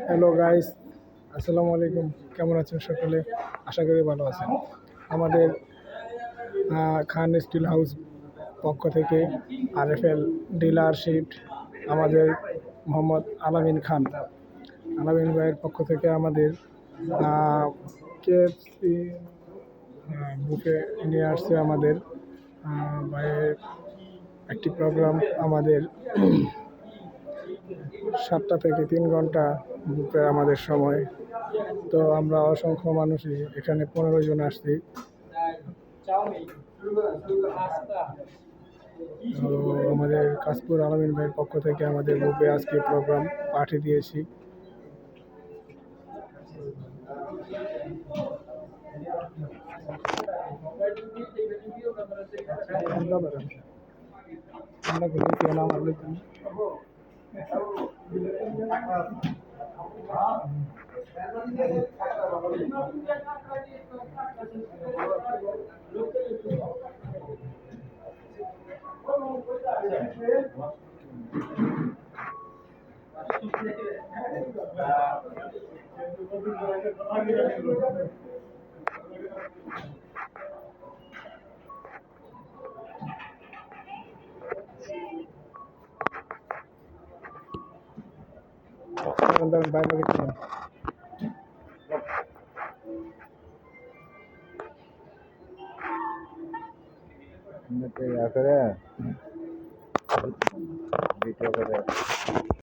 Hello guys, আসসালামু আলাইকুম। কেমন আছেন সকলে? আশা করি ভালো আছেন। আমাদের খান স্টিল হাউস পক্ষ থেকে আরএফএল ডিলারশিপ আমাদের মোহাম্মদ আলামিন খান, আলামিন ভাইয়ের পক্ষ থেকে আমাদের কেএফসি বুফে নিয়ে আসছে আমাদের ভাইয়ের একটি প্রোগ্রাম। আমাদের 7টা থেকে 3 ঘন্টা বুফে আমাদের সময়। তো আমরা অসংখ্য মানুষই এখানে 15 জন আসছি। তো আমাদের কাশপুর আলামিন ভাইয়ের পক্ষ থেকে আমাদের গ্রুপে আজকে প্রোগ্রাম পাঠিয়ে দিয়েছি। ভিডিও করে